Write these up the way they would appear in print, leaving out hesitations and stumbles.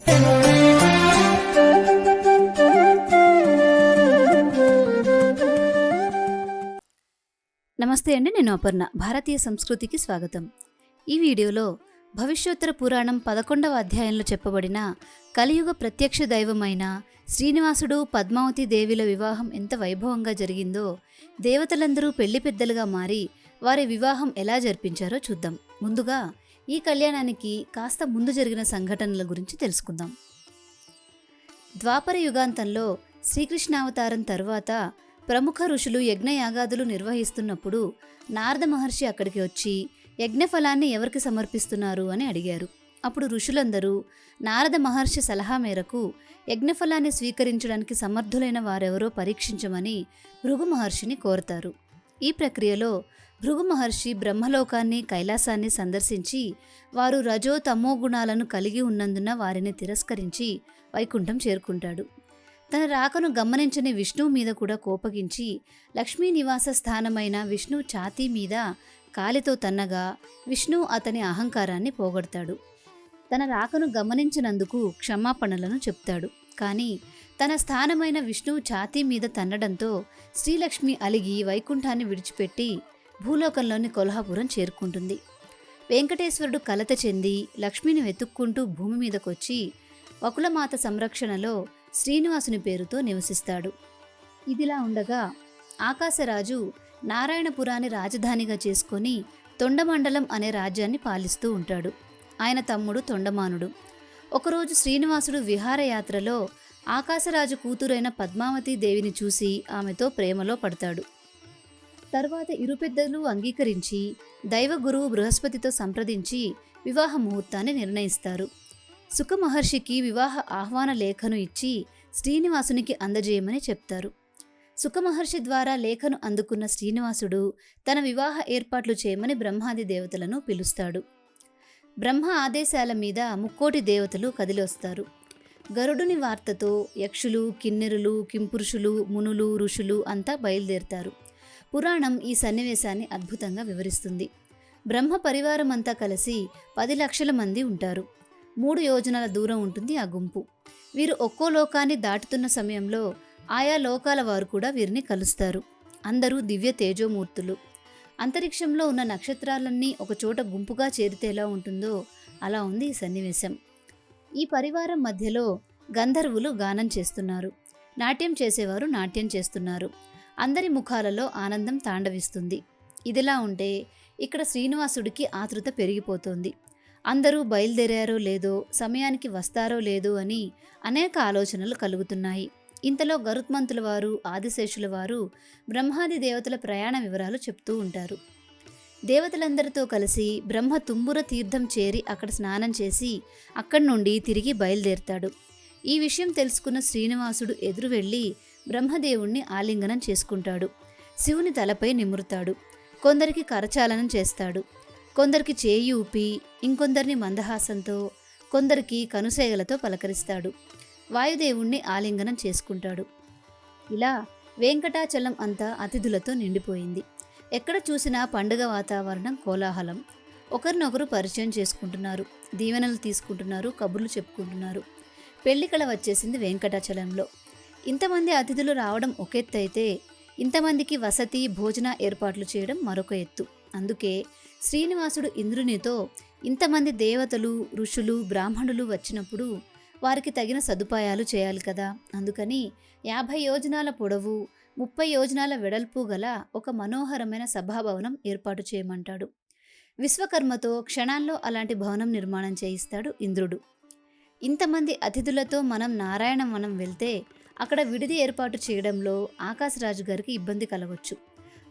నమస్తే అండి, నేను అపర్ణ. భారతీయ సంస్కృతికి స్వాగతం. ఈ వీడియోలో భవిష్యోత్తర పురాణం 11వ అధ్యాయంలో చెప్పబడిన కలియుగ ప్రత్యక్ష దైవమైన శ్రీనివాసుడు పద్మావతి దేవిల వివాహం ఎంత వైభవంగా జరిగిందో, దేవతలందరూ పెళ్లి పెద్దలుగా మారి వారి వివాహం ఎలా జరిపించారో చూద్దాం. ముందుగా ఈ కళ్యాణానికి కాస్త ముందు జరిగిన సంఘటనల గురించి తెలుసుకుందాం. ద్వాపర యుగాంతంలో శ్రీకృష్ణావతారం తరువాత ప్రముఖ ఋషులు యజ్ఞయాగాదులు నిర్వహిస్తున్నప్పుడు నారద మహర్షి అక్కడికి వచ్చి యజ్ఞఫలాన్ని ఎవరికి సమర్పిస్తున్నారు అని అడిగారు. అప్పుడు ఋషులందరూ నారద మహర్షి సలహా మేరకు యజ్ఞఫలాన్ని స్వీకరించడానికి సమర్థులైన వారెవరో పరీక్షించమని భృగు మహర్షిని కోరతారు. ఈ ప్రక్రియలో భృగు మహర్షి బ్రహ్మలోకాన్ని, కైలాసాన్ని సందర్శించి వారు రజో తమో గుణాలను కలిగి ఉన్నందున వారిని తిరస్కరించి వైకుంఠం చేరుకుంటాడు. తన రాకను గమనించని విష్ణువు మీద కూడా కోపగించి లక్ష్మీ నివాస స్థానమైన విష్ణువు ఛాతీ మీద కాలితో తన్నగా విష్ణువు అతని అహంకారాన్ని పోగొడతాడు. తన రాకను గమనించినందుకు క్షమాపణలను చెప్తాడు. కానీ తన స్థానమైన విష్ణువు ఛాతీ మీద తన్నడంతో శ్రీలక్ష్మి అలిగి వైకుంఠాన్ని విడిచిపెట్టి భూలోకంలోని కొల్హాపురం చేరుకుంటుంది. వెంకటేశ్వరుడు కలత చెంది లక్ష్మిని వెతుక్కుంటూ భూమి మీదకొచ్చి వకులమాత సంరక్షణలో శ్రీనివాసుని పేరుతో నివసిస్తాడు. ఇదిలా ఉండగా ఆకాశరాజు నారాయణపురాన్ని రాజధానిగా చేసుకొని తొండమండలం అనే రాజ్యాన్ని పాలిస్తూ ఉంటాడు. ఆయన తమ్ముడు తొండమానుడు. ఒకరోజు శ్రీనివాసుడు విహారయాత్రలో ఆకాశరాజు కూతురైన పద్మావతి దేవిని చూసి ఆమెతో ప్రేమలో పడతాడు. తర్వాత ఇరు పెద్దలు అంగీకరించి దైవగురువు బృహస్పతితో సంప్రదించి వివాహ ముహూర్తాన్ని నిర్ణయిస్తారు. సుఖమహర్షికి వివాహ ఆహ్వాన లేఖను ఇచ్చి శ్రీనివాసునికి అందజేయమని చెప్తారు. సుఖమహర్షి ద్వారా లేఖను అందుకున్న శ్రీనివాసుడు తన వివాహ ఏర్పాట్లు చేయమని బ్రహ్మాది దేవతలను పిలుస్తాడు. బ్రహ్మ ఆదేశాల మీద ముక్కోటి దేవతలు కదిలొస్తారు. గరుడుని వార్తతో యక్షులు, కిన్నెరులు, కింపురుషులు, మునులు, ఋషులు అంతా బయలుదేరుతారు. పురాణం ఈ సన్నివేశాన్ని అద్భుతంగా వివరిస్తుంది. బ్రహ్మ పరివారమంతా కలిసి 10 లక్షల మంది ఉంటారు. 3 యోజనాల దూరం ఉంటుంది ఆ గుంపు. వీరు ఒక్కో లోకాన్ని దాటుతున్న సమయంలో ఆయా లోకాల వారు కూడా వీరిని కలుస్తారు. అందరూ దివ్య తేజోమూర్తులు. అంతరిక్షంలో ఉన్న నక్షత్రాలన్నీ ఒకచోట గుంపుగా చేరితే ఎలా ఉంటుందో అలా ఉంది ఈ సన్నివేశం. ఈ పరివారం మధ్యలో గంధర్వులు గానం చేస్తున్నారు. నాట్యం చేసేవారు నాట్యం చేస్తున్నారు. అందరి ముఖాలలో ఆనందం తాండవిస్తుంది. ఇదిలా ఉంటే ఇక్కడ శ్రీనివాసుడికి ఆతృత పెరిగిపోతోంది. అందరూ బయలుదేరారో లేదో, సమయానికి వస్తారో లేదో అని అనేక ఆలోచనలు కలుగుతున్నాయి. ఇంతలో గరుత్మంతుల వారు, ఆదిశేషుల వారు బ్రహ్మాది దేవతల ప్రయాణ వివరాలు చెప్తూ ఉంటారు. దేవతలందరితో కలిసి బ్రహ్మ తుంబుర తీర్థం చేరి అక్కడ స్నానం చేసి అక్కడి నుండి తిరిగి బయలుదేరుతాడు. ఈ విషయం తెలుసుకున్న శ్రీనివాసుడు ఎదురు వెళ్ళి బ్రహ్మదేవుణ్ణి ఆలింగనం చేసుకుంటాడు. శివుని తలపై నిమురుతాడు. కొందరికి కరచాలనం చేస్తాడు. కొందరికి చేయి ఊపి, ఇంకొందరిని మందహాసంతో, కొందరికి కనుసైగలతో పలకరిస్తాడు. వాయుదేవుణ్ణి ఆలింగనం చేసుకుంటాడు. ఇలా వెంకటాచలం అంతా అతిథులతో నిండిపోయింది. ఎక్కడ చూసినా పండుగ వాతావరణం, కోలాహలం. ఒకరినొకరు పరిచయం చేసుకుంటున్నారు, దీవెనలు తీసుకుంటున్నారు, కబుర్లు చెప్పుకుంటున్నారు. పెళ్లికళ వచ్చేసింది వెంకటాచలంలో. ఇంతమంది అతిథులు రావడం ఒక ఎత్తు అయితే, ఇంతమందికి వసతి, భోజన ఏర్పాట్లు చేయడం మరొక ఎత్తు. అందుకే శ్రీనివాసుడు ఇంద్రునితో ఇంతమంది దేవతలు, ఋషులు, బ్రాహ్మణులు వచ్చినప్పుడు వారికి తగిన సదుపాయాలు చేయాలి కదా. అందుకని 50 యోజనాల పొడవు, 30 యోజనాల వెడల్పు గల ఒక మనోహరమైన సభాభవనం ఏర్పాటు చేయమంటాడు. విశ్వకర్మతో క్షణాల్లో అలాంటి భవనం నిర్మాణం చేయిస్తాడు ఇంద్రుడు. ఇంతమంది అతిథులతో మనం నారాయణవనం వెళ్తే అక్కడ విడిది ఏర్పాటు చేయడంలో ఆకాశరాజు గారికి ఇబ్బంది కలగొచ్చు.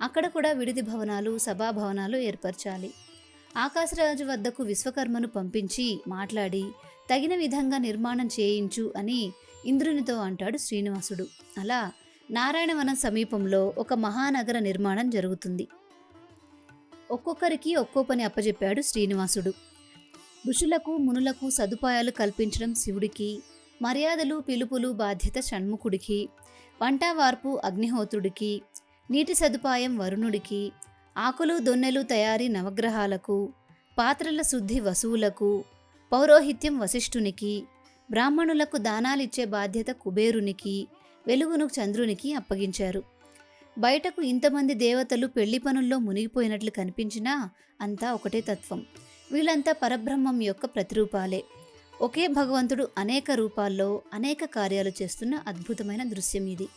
అక్కడ కూడా విడిది భవనాలు, సభాభవనాలు ఏర్పరచాలి. ఆకాశరాజు వద్దకు విశ్వకర్మను పంపించి మాట్లాడి తగిన విధంగా నిర్మాణం చేయించు అని ఇంద్రునితో అంటాడు శ్రీనివాసుడు. అలా నారాయణవనం సమీపంలో ఒక మహానగర నిర్మాణం జరుగుతుంది. ఒక్కొక్కరికి ఒక్కో పని అప్పజెప్పాడు శ్రీనివాసుడు. ఋషులకు, మునులకు సదుపాయాలు కల్పించడం శివుడికి, మర్యాదలు, పిలుపులు, బాధ్యత షణ్ముఖుడికి, వంటవార్పు అగ్నిహోత్రుడికి, నీటి సదుపాయం వరుణుడికి, ఆకులు దొన్నెలు తయారీ నవగ్రహాలకు, పాత్రల శుద్ధి వసువులకు, పౌరోహిత్యం వశిష్ఠునికి, బ్రాహ్మణులకు దానాలిచ్చే బాధ్యత కుబేరునికి, వెలుగును చంద్రునికి అప్పగించారు. బయటకు ఇంతమంది దేవతలు పెళ్లి పనుల్లో మునిగిపోయినట్లు కనిపించినా అంతా ఒకటే తత్వం. వీళ్ళంతా పరబ్రహ్మం యొక్క ప్రతిరూపాలే. ఒకే భగవంతుడు అనేక రూపాల్లో అనేక కార్యాలు చేస్తున్న అద్భుతమైన దృశ్యం ఇది.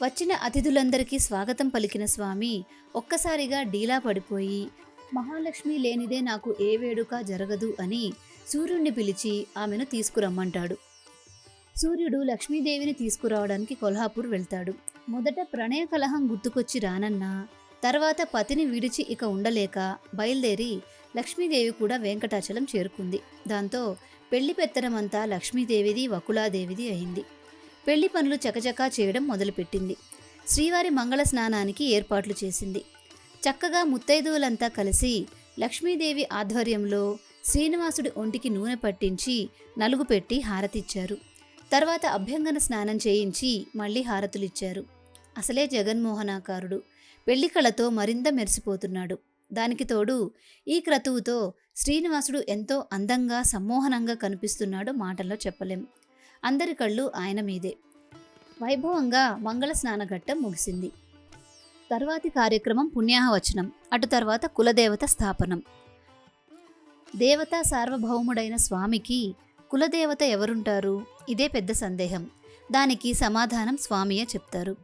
వచ్చిన అతిథులందరికీ స్వాగతం పలికిన స్వామి ఒక్కసారిగా డీలా పడిపోయి, మహాలక్ష్మి లేనిదే నాకు ఏ వేడుక జరగదు అని సూర్యుణ్ణి పిలిచి ఆమెను తీసుకురమ్మంటాడు. సూర్యుడు లక్ష్మీదేవిని తీసుకురావడానికి కొల్హాపూర్ వెళ్తాడు. మొదట ప్రణయ కలహం గుర్తుకొచ్చి రానన్నా, తర్వాత పతిని విడిచి ఇక ఉండలేక బయలుదేరి లక్ష్మీదేవి కూడా వెంకటాచలం చేరుకుంది. దాంతో పెళ్లి పెత్తనమంతా లక్ష్మీదేవిది, వకులాదేవిది అయింది. పెళ్లి పనులు చకచకా చేయడం మొదలుపెట్టింది. శ్రీవారి మంగళ స్నానానికి ఏర్పాట్లు చేసింది. చక్కగా ముత్తైదువులంతా కలిసి లక్ష్మీదేవి ఆధ్వర్యంలో శ్రీనివాసుడి ఒంటికి నూనె పట్టించి నలుగు పెట్టి హారతిచ్చారు. తర్వాత అభ్యంగన స్నానం చేయించి మళ్ళీ హారతులిచ్చారు. అసలే జగన్మోహనాకారుడు పెళ్లి కళతో మరింత మెరిసిపోతున్నాడు. దానికి తోడు ఈ క్రతువుతో శ్రీనివాసుడు ఎంతో అందంగా సమ్మోహనంగా కనిపిస్తున్నాడో మాటల్లో చెప్పలేం. అందరి కళ్ళు ఆయన మీదే. వైభవంగా మంగళ స్నానఘట్టం ముగిసింది. తర్వాతి కార్యక్రమం పుణ్యాహవచనం, అటు తర్వాత కులదేవత స్థాపనం. దేవతా సార్వభౌముడైన స్వామికి కులదేవత ఎవరుంటారు? ఇదే పెద్ద సందేహం. దానికి సమాధానం స్వామియే చెప్తారు.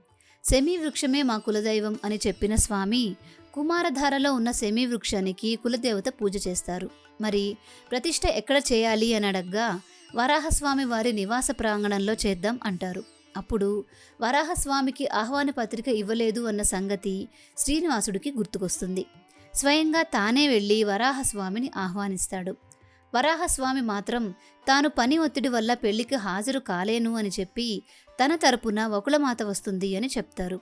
శమీ వృక్షమే మా కులదైవం అని చెప్పిన స్వామి కుమారధారలో ఉన్న శమీ వృక్షానికి కులదేవత పూజ చేస్తారు. మరి ప్రతిష్ఠ ఎక్కడ చేయాలి అని అడగ్గా వరాహస్వామి వారి నివాస ప్రాంగణంలో చేద్దాం అంటారు. అప్పుడు వరాహస్వామికి ఆహ్వాన పత్రిక ఇవ్వలేదు అన్న సంగతి శ్రీనివాసుడికి గుర్తుకొస్తుంది. స్వయంగా తానే వెళ్ళి వరాహస్వామిని ఆహ్వానిస్తాడు. వరాహస్వామి మాత్రం తాను పని ఒత్తిడి వల్ల పెళ్లికి హాజరు కాలేను అని చెప్పి తన తరపున వకులమాత వస్తుంది అని చెప్తారు.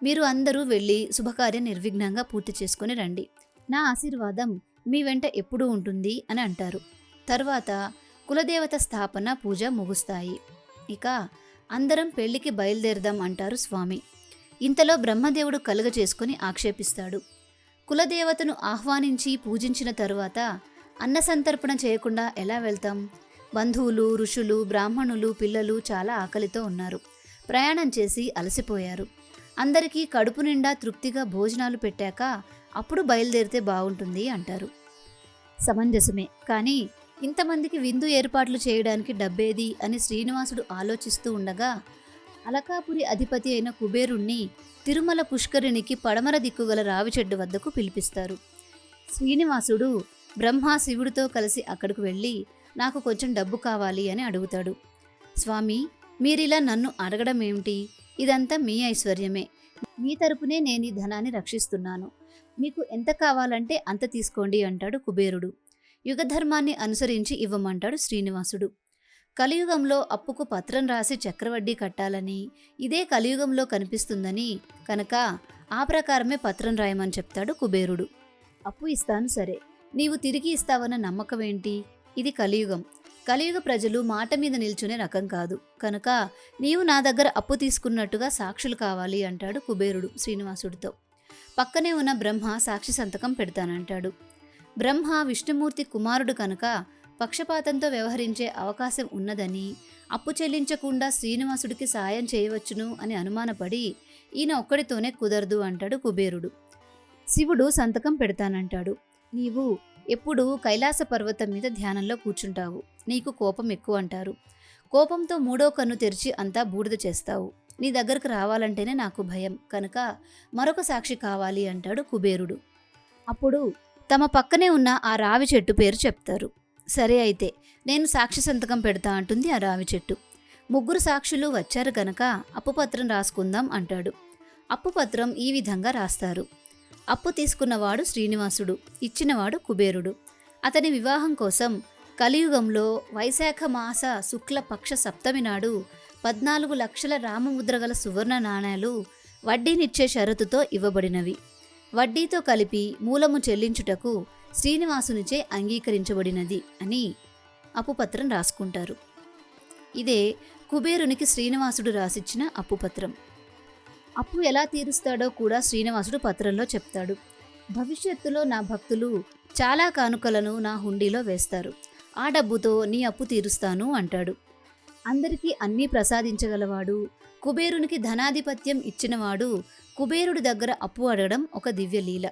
మీరు అందరూ వెళ్ళి శుభకార్యం నిర్విఘ్నంగా పూర్తి చేసుకుని రండి. నా ఆశీర్వాదం మీ వెంట ఎప్పుడూ ఉంటుంది అని అంటారు. తర్వాత కులదేవత స్థాపన పూజ ముగుస్తాయి. ఇక అందరం పెళ్లికి బయలుదేరదాం అంటారు స్వామి. ఇంతలో బ్రహ్మదేవుడు కలుగ చేసుకుని ఆక్షేపిస్తాడు. కులదేవతను ఆహ్వానించి పూజించిన తరువాత అన్నసంతర్పణ చేయకుండా ఎలా వెళ్తాం? బంధువులు, ఋషులు, బ్రాహ్మణులు, పిల్లలు చాలా ఆకలితో ఉన్నారు. ప్రయాణం చేసి అలసిపోయారు. అందరికీ కడుపు నిండా తృప్తిగా భోజనాలు పెట్టాక అప్పుడు బయలుదేరితే బాగుంటుంది అంటారు. సమంజసమే. కానీ ఇంతమందికి విందు ఏర్పాట్లు చేయడానికి డబ్బేది అని శ్రీనివాసుడు ఆలోచిస్తూ ఉండగా అలకాపురి అధిపతి అయిన కుబేరుణ్ణి తిరుమల పుష్కరిణికి పడమర దిక్కుగల రావిచెడ్డు వద్దకు పిలిపిస్తారు. శ్రీనివాసుడు బ్రహ్మ శివుడితో కలిసి అక్కడికి వెళ్ళి నాకు కొంచెం డబ్బు కావాలి అని అడుగుతాడు. స్వామి, మీరిలా నన్ను అడగడం ఏమిటి? ఇదంతా మీ ఐశ్వర్యమే. మీ తరపునే నేను ఈ ధనాన్ని రక్షిస్తున్నాను. మీకు ఎంత కావాలంటే అంత తీసుకోండి అంటాడు కుబేరుడు. యుగధర్మాన్ని అనుసరించి ఇవ్వమంటాడు శ్రీనివాసుడు. కలియుగంలో అప్పుకు పత్రం రాసి చక్రవడ్డీ కట్టాలని, ఇదే కలియుగంలో కనిపిస్తుందని కనుక ఆ ప్రకారమే పత్రం రాయమని చెప్తాడు కుబేరుడు. అప్పు ఇస్తాను సరే, నీవు తిరిగి ఇస్తావన్న నమ్మకం ఏంటి? ఇది కలియుగం. కలియుగ ప్రజలు మాట మీద నిల్చునే రకం కాదు. కనుక నీవు నా దగ్గర అప్పు తీసుకున్నట్టుగా సాక్షులు కావాలి అంటాడు కుబేరుడు శ్రీనివాసుడితో. పక్కనే ఉన్న బ్రహ్మ సాక్షి సంతకం పెడతానంటాడు. బ్రహ్మ విష్ణుమూర్తి కుమారుడు కనుక పక్షపాతంతో వ్యవహరించే అవకాశం ఉన్నదని, అప్పు చెల్లించకుండా శ్రీనివాసుడికి సాయం చేయవచ్చును అని అనుమానపడి ఈయన ఒక్కడితోనే కుదరదు అంటాడు కుబేరుడు. శివుడు సంతకం పెడతానంటాడు. నీవు ఎప్పుడు కైలాస పర్వతం మీద ధ్యానంలో కూర్చుంటావు. నీకు కోపం ఎక్కువ అంటారు. కోపంతో మూడో కన్ను తెరిచి అంతా బూడిద చేస్తావు. నీ దగ్గరకు రావాలంటేనే నాకు భయం. కనుక మరొక సాక్షి కావాలి అంటాడు కుబేరుడు. అప్పుడు తమ పక్కనే ఉన్న ఆ రావి చెట్టు పేరు చెప్తారు. సరే అయితే నేను సాక్షి సంతకం పెడతా అంటుంది ఆ రావి చెట్టు. ముగ్గురు సాక్షులు వచ్చారు గనక అప్పుపత్రం రాసుకుందాం అంటాడు. అప్పుపత్రం ఈ విధంగా రాస్తారు. అప్పు తీసుకున్నవాడు శ్రీనివాసుడు, ఇచ్చినవాడు కుబేరుడు. అతని వివాహం కోసం కలియుగంలో వైశాఖ మాస శుక్ల పక్ష సప్తమి నాడు 14 లక్షల రామముద్రగల సువర్ణ నాణేలు వడ్డీనిచ్చే షరతుతో ఇవ్వబడినవి. వడ్డీతో కలిపి మూలము చెల్లించుటకు శ్రీనివాసునిచే అంగీకరించబడినది అని అప్పుపత్రం రాసుకుంటారు. ఇదే కుబేరునికి శ్రీనివాసుడు రాసిచ్చిన అప్పుపత్రం. అప్పు ఎలా తీరుస్తాడో కూడా శ్రీనివాసుడు పత్రంలో చెప్తాడు. భవిష్యత్తులో నా భక్తులు చాలా కానుకలను నా హుండీలో వేస్తారు. ఆ డబ్బుతో నీ అప్పు తీరుస్తాను అంటాడు. అందరికీ అన్నీ ప్రసాదించగలవాడు, కుబేరునికి ధనాధిపత్యం ఇచ్చినవాడు కుబేరుడి దగ్గర అప్పు అడగడం ఒక దివ్యలీల.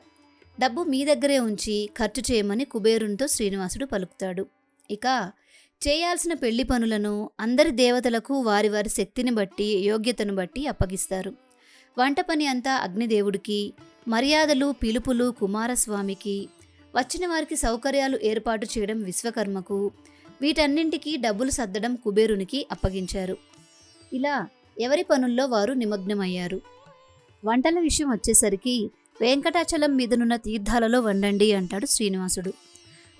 డబ్బు మీ దగ్గరే ఉంచి ఖర్చు చేయమని కుబేరునితో శ్రీనివాసుడు పలుకుతాడు. ఇక చేయాల్సిన పెళ్లి పనులను అందరి దేవతలకు వారి వారి శక్తిని బట్టి యోగ్యతను బట్టి అప్పగిస్తారు. వంట పని అంతా అగ్నిదేవుడికి, మర్యాదలు పిలుపులు కుమారస్వామికి, వచ్చిన వారికి సౌకర్యాలు ఏర్పాటు చేయడం విశ్వకర్మకు, వీటన్నింటికీ డబ్బులు సర్దడం కుబేరునికి అప్పగించారు. ఇలా ఎవరి పనుల్లో వారు నిమగ్నమయ్యారు. వంటల విషయం వచ్చేసరికి వెంకటాచలం మీదనున్న తీర్థాలలో వండండి అంటాడు శ్రీనివాసుడు.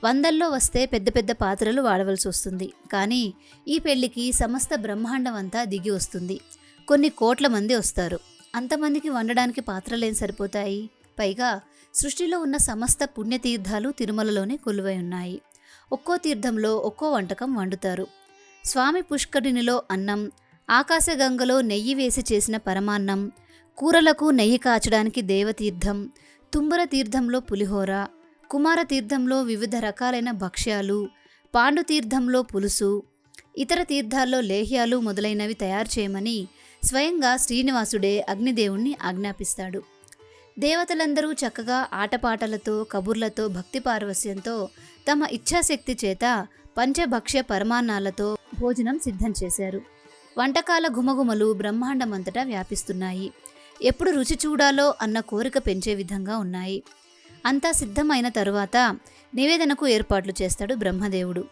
వందల్లో వస్తే పెద్ద పెద్ద పాత్రలు వాడవలసి వస్తుంది. కానీ ఈ పెళ్లికి సమస్త బ్రహ్మాండం అంతా దిగి వస్తుంది. కొన్ని కోట్ల మంది వస్తారు. అంతమందికి వండడానికి పాత్రలేం సరిపోతాయి? పైగా సృష్టిలో ఉన్న సమస్త పుణ్యతీర్థాలు తిరుమలలోనే కొలువై ఉన్నాయి. ఒక్కో తీర్థంలో ఒక్కో వంటకం వండుతారు. స్వామి పుష్కరిణిలో అన్నం, ఆకాశగంగలో నెయ్యి వేసి చేసిన పరమాన్నం, కూరలకు నెయ్యి కాచడానికి దేవతీర్థం, తుంబర తీర్థంలో పులిహోర, కుమార తీర్థంలో వివిధ రకాలైన భక్ష్యాలు, పాండుతీర్థంలో పులుసు, ఇతర తీర్థాల్లో లేహ్యాలు మొదలైనవి తయారు చేయమని స్వయంగా శ్రీనివాసుడే అగ్నిదేవుణ్ణి ఆజ్ఞాపిస్తాడు. దేవతలందరూ చక్కగా ఆటపాటలతో కబుర్లతో భక్తి పారవస్యంతో తమ ఇచ్ఛాశక్తి చేత పంచభక్ష్య పరమాన్నాలతో భోజనం సిద్ధం చేశారు. వంటకాల ఘుమఘుమలు బ్రహ్మాండమంతటా వ్యాపిస్తున్నాయి. ఎప్పుడు రుచి చూడాలో అన్న కోరిక పెంచే విధంగా ఉన్నాయి. అంతా సిద్ధమైన తరువాత నివేదనకు ఏర్పాట్లు చేస్తాడు బ్రహ్మదేవుడు.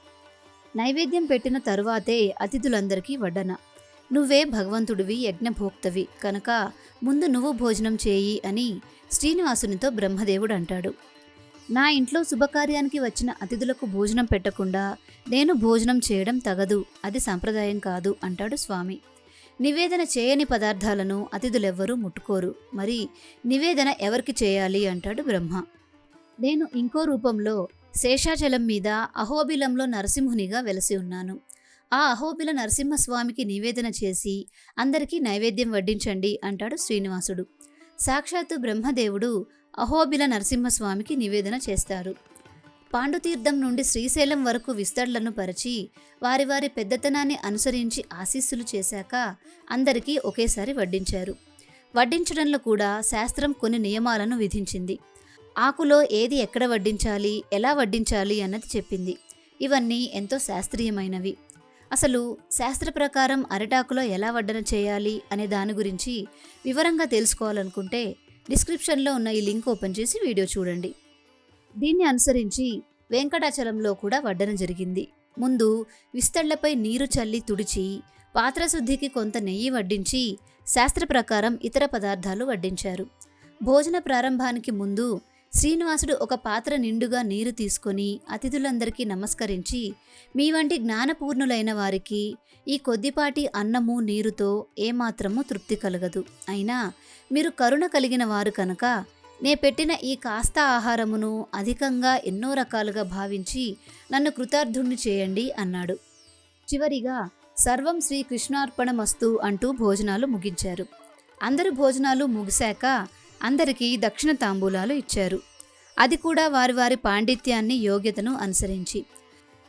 నైవేద్యం పెట్టిన తరువాతే అతిథులందరికీ వడ్డన. నువ్వే భగవంతుడివి, యజ్ఞభోక్తవి కనుక ముందు నువ్వు భోజనం చేయి అని శ్రీనివాసునితో బ్రహ్మదేవుడు అంటాడు. నా ఇంట్లో శుభకార్యానికి వచ్చిన అతిథులకు భోజనం పెట్టకుండా నేను భోజనం చేయడం తగదు, అది సంప్రదాయం కాదు అంటాడు స్వామి. నివేదన చేయని పదార్థాలను అతిథులెవ్వరూ ముట్టుకోరు. మరి నివేదన ఎవరికి చేయాలి అంటాడు బ్రహ్మ. నేను ఇంకో రూపంలో శేషాచలం మీద అహోబిలంలో నరసింహునిగా వెలసి ఉన్నాను. ఆ అహోబిల నరసింహస్వామికి నివేదన చేసి అందరికీ నైవేద్యం వడ్డించండి అంటాడు శ్రీనివాసుడు. సాక్షాత్తు బ్రహ్మదేవుడు అహోబిల నరసింహస్వామికి నివేదన చేస్తారు. పాండుతీర్థం నుండి శ్రీశైలం వరకు విస్తళ్లను పరిచి వారి వారి పెద్దతనాన్ని అనుసరించి ఆశీస్సులు చేశాక అందరికీ ఒకేసారి వడ్డించారు. వడ్డించడంలో కూడా శాస్త్రం కొన్ని నియమాలను విధించింది. ఆకులో ఏది ఎక్కడ వడ్డించాలి, ఎలా వడ్డించాలి అన్నది చెప్పింది. ఇవన్నీ ఎంతో శాస్త్రీయమైనవి. అసలు శాస్త్ర ప్రకారం అరిటాకులో ఎలా వడ్డన చేయాలి అనే దాని గురించి వివరంగా తెలుసుకోవాలనుకుంటే డిస్క్రిప్షన్లో ఉన్న ఈ లింక్ ఓపెన్ చేసి వీడియో చూడండి. దీన్ని అనుసరించి వెంకటాచలంలో కూడా వడ్డన జరిగింది. ముందు విస్తళ్లపై నీరు చల్లి తుడిచి పాత్రశుద్ధికి కొంత నెయ్యి వడ్డించి శాస్త్ర ప్రకారం ఇతర పదార్థాలు వడ్డించారు. భోజన ప్రారంభానికి ముందు శ్రీనివాసుడు ఒక పాత్ర నిండుగా నీరు తీసుకొని అతిథులందరికీ నమస్కరించి, మీ వంటి జ్ఞానపూర్ణులైన వారికి ఈ కొద్దిపాటి అన్నము నీరుతో ఏమాత్రము తృప్తి కలగదు. అయినా మీరు కరుణ కలిగిన వారు కనుక నే పెట్టిన ఈ కాస్త ఆహారమును అధికంగా ఎన్నో రకాలుగా భావించి నన్ను కృతార్థుణ్ణి చేయండి అన్నాడు. చివరిగా సర్వం శ్రీకృష్ణార్పణమస్తు అంటూ భోజనాలు ముగించారు. అందరూ భోజనాలు ముగిశాక అందరికీ దక్షిణ తాంబూలాలు ఇచ్చారు. అది కూడా వారి వారి పాండిత్యాన్ని యోగ్యతను అనుసరించి.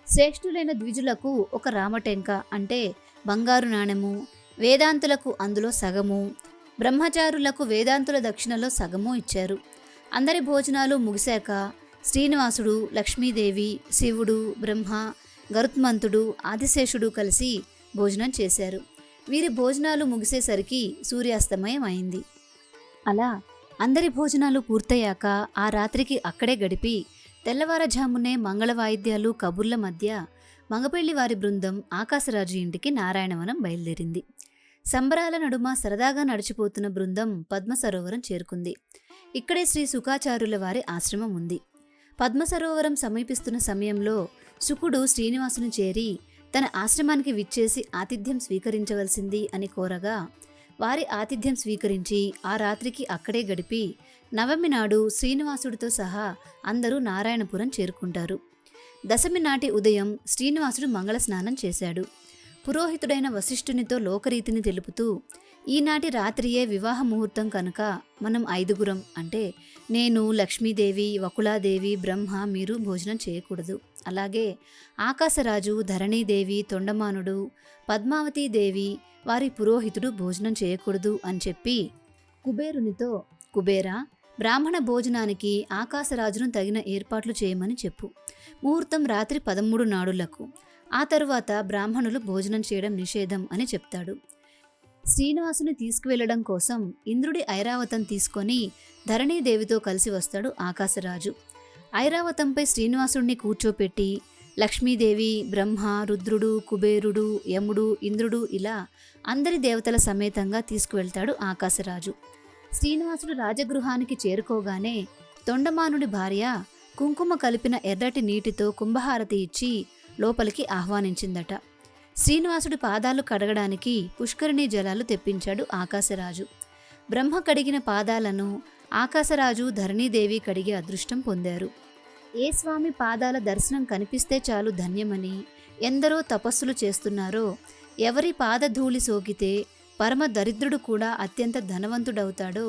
శ్రేష్ఠులైన ద్విజులకు ఒక రామటెంక అంటే బంగారు నాణెము, వేదాంతులకు అందులో సగము, బ్రహ్మచారులకు వేదాంతుల దక్షిణలో సగము ఇచ్చారు. అందరి భోజనాలు ముగిశాక శ్రీనివాసుడు, లక్ష్మీదేవి, శివుడు, బ్రహ్మ, గరుత్మంతుడు, ఆదిశేషుడు కలిసి భోజనం చేశారు. వీరి భోజనాలు ముగిసేసరికి సూర్యాస్తమయం అయింది. అలా అందరి భోజనాలు పూర్తయ్యాక ఆ రాత్రికి అక్కడే గడిపి తెల్లవారజామునే మంగళ వాయిద్యాలు కబుర్ల మధ్య మగపెళ్లి వారి బృందం ఆకాశరాజు ఇంటికి నారాయణవనం బయలుదేరింది. సంబరాల నడుమ సరదాగా నడిచిపోతున్న బృందం పద్మసరోవరం చేరుకుంది. ఇక్కడే శ్రీ శుకాచార్యుల వారి ఆశ్రమం ఉంది. పద్మసరోవరం సమీపిస్తున్న సమయంలో శుకుడు శ్రీనివాసుని చేరి తన ఆశ్రమానికి విచ్చేసి ఆతిథ్యం స్వీకరించవలసింది అని కోరగా వారి ఆతిథ్యం స్వీకరించి ఆ రాత్రికి అక్కడే గడిపి నవమి నాడు శ్రీనివాసుడితో సహా అందరూ నారాయణపురం చేరుకుంటారు. దశమి నాటి ఉదయం శ్రీనివాసుడు మంగళ స్నానం చేశాడు. పురోహితుడైన వశిష్ఠునితో లోకరీతిని తెలుపుతూ, ఈనాటి రాత్రియే వివాహ ముహూర్తం కనుక మనం 5గురం అంటే నేను, లక్ష్మీదేవి, వకులాదేవి, బ్రహ్మ మీరు భోజనం చేయకూడదు. అలాగే ఆకాశరాజు, ధరణీదేవి, తొండమానుడు, పద్మావతీదేవి, వారి పురోహితుడు భోజనం చేయకూడదు అని చెప్పి కుబేరునితో, కుబేరా, బ్రాహ్మణ భోజనానికి ఆకాశరాజును తగిన ఏర్పాట్లు చేయమని చెప్పు. ముహూర్తం రాత్రి 13 నాడులకు. ఆ తరువాత బ్రాహ్మణులు భోజనం చేయడం నిషేధం అని చెప్తాడు. శ్రీనివాసుని తీసుకువెళ్లడం కోసం ఇంద్రుడి ఐరావతం తీసుకొని ధరణీదేవితో కలిసి వస్తాడు ఆకాశరాజు. ఐరావతంపై శ్రీనివాసుడిని కూర్చోపెట్టి లక్ష్మీదేవి, బ్రహ్మ, రుద్రుడు, కుబేరుడు, యముడు, ఇంద్రుడు ఇలా అందరి దేవతల సమేతంగా తీసుకువెళ్తాడు ఆకాశరాజు. శ్రీనివాసుడు రాజగృహానికి చేరుకోగానే తొండమానుడి భార్య కుంకుమ కలిపిన ఎర్రటి నీటితో కుంభహారతి ఇచ్చి లోపలికి ఆహ్వానించిందట. శ్రీనివాసుడి పాదాలు కడగడానికి పుష్కరిణీ జలాలు తెప్పించాడు ఆకాశరాజు. బ్రహ్మ కడిగిన పాదాలను ఆకాశరాజు, ధరణీదేవి కడిగే అదృష్టం పొందారు. ఏ స్వామి పాదాల దర్శనం కనిపిస్తే చాలు ధన్యమని ఎందరో తపస్సులు చేస్తున్నారో, ఎవరి పాదధూళి సోకితే పరమ దరిద్రుడు కూడా అత్యంత ధనవంతుడవుతాడో,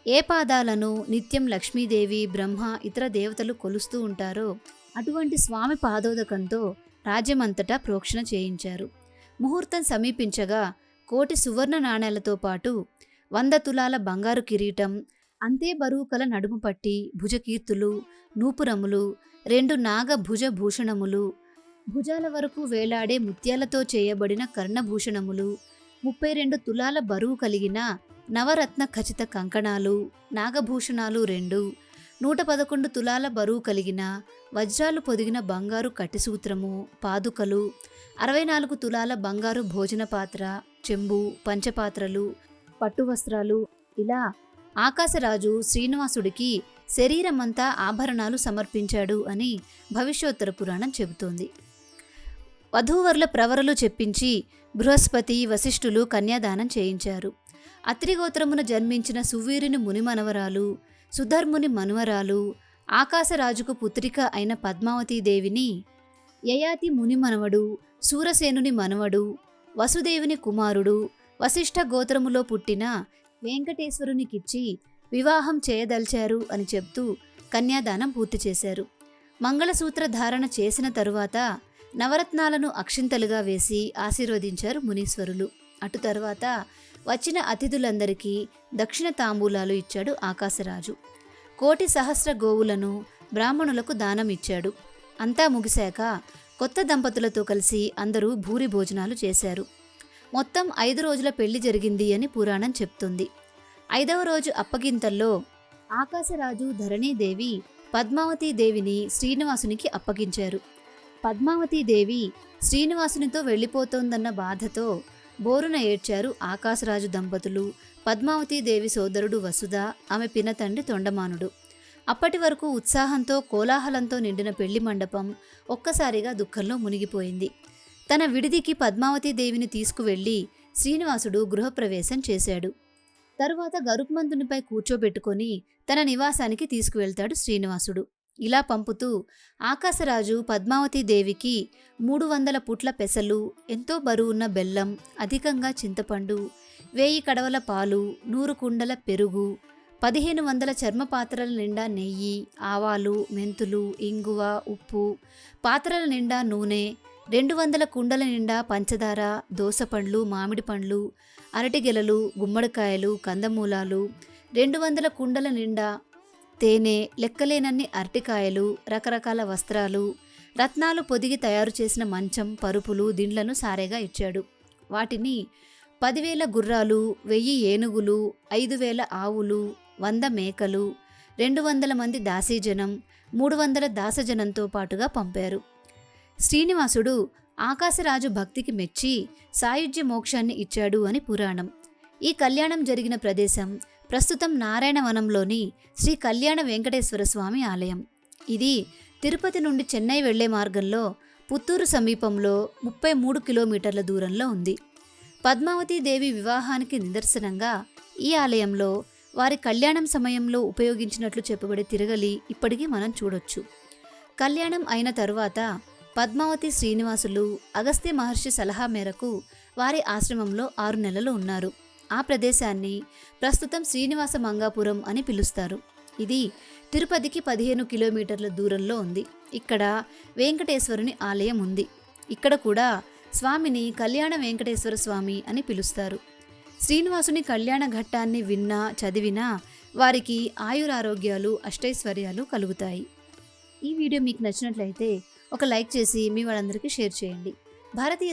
ఏ పాదాలను నిత్యం లక్ష్మీదేవి, బ్రహ్మ, ఇతర దేవతలు కొలుస్తూ ఉంటారో అటువంటి స్వామి పాదోదకంతో రాజ్యమంతటా ప్రోక్షణ చేయించారు. ముహూర్తం సమీపించగా 1,000,000 సువర్ణ నాణేలతో పాటు 100 తులాల బంగారు కిరీటం, అంతే బరువు కల నడుము పట్టి, భుజకీర్తులు, నూపురములు, 2 నాగ భుజ భూషణములు, భుజాల వరకు వేలాడే ముత్యాలతో చేయబడిన కర్ణభూషణములు, 32 తులాల బరువు కలిగిన నవరత్న ఖచిత కంకణాలు, నాగభూషణాలు 2, 111 తులాల బరువు కలిగిన వజ్రాలు పొదిగిన బంగారు కట్టిసూత్రము, పాదుకలు, 64 తులాల బంగారు భోజన పాత్ర, చెంబు, పంచపాత్రలు, పట్టు వస్త్రాలు ఇలా ఆకాశరాజు శ్రీనివాసుడికి శరీరమంతా ఆభరణాలు సమర్పించాడు అని భవిష్యోత్తర పురాణం చెబుతోంది. వధూవరుల ప్రవరలు చెప్పించి బృహస్పతి, వశిష్ఠులు కన్యాదానం చేయించారు. అత్రిగోత్రమున జన్మించిన సువీరుని ముని మనవరాలు, సుధర్ముని మనువరాలు, ఆకాశరాజుకు పుత్రిక అయిన పద్మావతీదేవిని యయాతి ముని మనవడు, సూరసేనుని మనవడు, వసుదేవుని కుమారుడు, వశిష్ఠ గోత్రములో పుట్టిన వెంకటేశ్వరునికిచ్చి వివాహం చేయదల్చారు అని చెప్తూ కన్యాదానం పూర్తి చేశారు. మంగళసూత్ర ధారణ చేసిన తరువాత నవరత్నాలను అక్షింతలుగా వేసి ఆశీర్వదించారు మునీశ్వరులు. అటు తర్వాత వచ్చిన అతిథులందరికీ దక్షిణ తాంబూలాలు ఇచ్చాడు ఆకాశరాజు. 1,000,000 గోవులను బ్రాహ్మణులకు దానం ఇచ్చాడు. అంతా ముగిశాక కొత్త దంపతులతో కలిసి అందరూ భూరి భోజనాలు చేశారు. మొత్తం 5 రోజుల పెళ్లి జరిగింది అని పురాణం చెప్తుంది. 5వ రోజు అప్పగింతల్లో ఆకాశరాజు, ధరణీదేవి పద్మావతీదేవిని శ్రీనివాసునికి అప్పగించారు. పద్మావతీదేవి శ్రీనివాసునితో వెళ్ళిపోతోందన్న బాధతో బోరున ఏడ్చారు ఆకాశరాజు దంపతులు, పద్మావతీదేవి సోదరుడు వసుధ, ఆమె పినతండ్రి తొండమానుడు. అప్పటి వరకు ఉత్సాహంతో కోలాహలంతో నిండిన పెళ్లి మండపం ఒక్కసారిగా దుఃఖంలో మునిగిపోయింది. తన విడిదికి పద్మావతీదేవిని తీసుకువెళ్లి శ్రీనివాసుడు గృహప్రవేశం చేశాడు. తరువాత గరుత్మంతునిపై కూర్చోబెట్టుకొని తన నివాసానికి తీసుకువెళ్తాడు శ్రీనివాసుడు. ఇలా పంపుతూ ఆకాశరాజు పద్మావతీదేవికి 300 పుట్ల పెసలు, ఎంతో బరువున్న బెల్లం, అధికంగా చింతపండు, 1000 కడవల పాలు, 100 కుండల పెరుగు, 1500 చర్మ పాత్రల నిండా నెయ్యి, ఆవాలు, మెంతులు, ఇంగువ, ఉప్పు, పాత్రల నిండా నూనె, 200 కుండల నిండా పంచదార, దోసపండ్లు, మామిడి పండ్లు, అరటిగెలలు, గుమ్మడికాయలు, కందమూలాలు, 200 కుండల నిండా తేనె, లెక్కలేనన్ని అరటికాయలు, రకరకాల వస్త్రాలు, రత్నాలు పొదిగి తయారు చేసిన మంచం, పరుపులు, దిండ్లను సారేగా ఇచ్చాడు. వాటిని 10,000 గుర్రాలు, 1000 ఏనుగులు, 5,000 ఆవులు, 100 మేకలు, 200 మంది దాసీజనం, 300 దాసజనంతో పాటుగా పంపారు. శ్రీనివాసుడు ఆకాశరాజు భక్తికి మెచ్చి సాయుజ్య మోక్షాన్ని ఇచ్చాడు అని పురాణం. ఈ కళ్యాణం జరిగిన ప్రదేశం ప్రస్తుతం నారాయణవనంలోని శ్రీ కళ్యాణ వెంకటేశ్వర స్వామి ఆలయం. ఇది తిరుపతి నుండి చెన్నై వెళ్లే మార్గంలో పుత్తూరు సమీపంలో 33 కిలోమీటర్ల దూరంలో ఉంది. పద్మావతీదేవి వివాహానికి నిదర్శనంగా ఈ ఆలయంలో వారి కళ్యాణం సమయంలో ఉపయోగించినట్లు చెప్పబడే తిరగలి ఇప్పటికీ మనం చూడొచ్చు. కళ్యాణం అయిన తరువాత పద్మావతి శ్రీనివాసులు అగస్త్య మహర్షి సలహా మేరకు వారి ఆశ్రమంలో 6 నెలలు ఉన్నారు. ఆ ప్రదేశాన్ని ప్రస్తుతం శ్రీనివాస మంగాపురం అని పిలుస్తారు. ఇది తిరుపతికి 15 కిలోమీటర్ల దూరంలో ఉంది. ఇక్కడ వెంకటేశ్వరుని ఆలయం ఉంది. ఇక్కడ కూడా స్వామిని కళ్యాణ వెంకటేశ్వర స్వామి అని పిలుస్తారు. శ్రీనివాసుని కళ్యాణ ఘట్టాన్ని విన్నా చదివినా వారికి ఆయురారోగ్యాలు అష్టైశ్వర్యాలు కలుగుతాయి. ఈ వీడియో మీకు నచ్చినట్లయితే ఒక లైక్ చేసి మీ వాళ్ళందరికీ షేర్ చేయండి. భారతీయ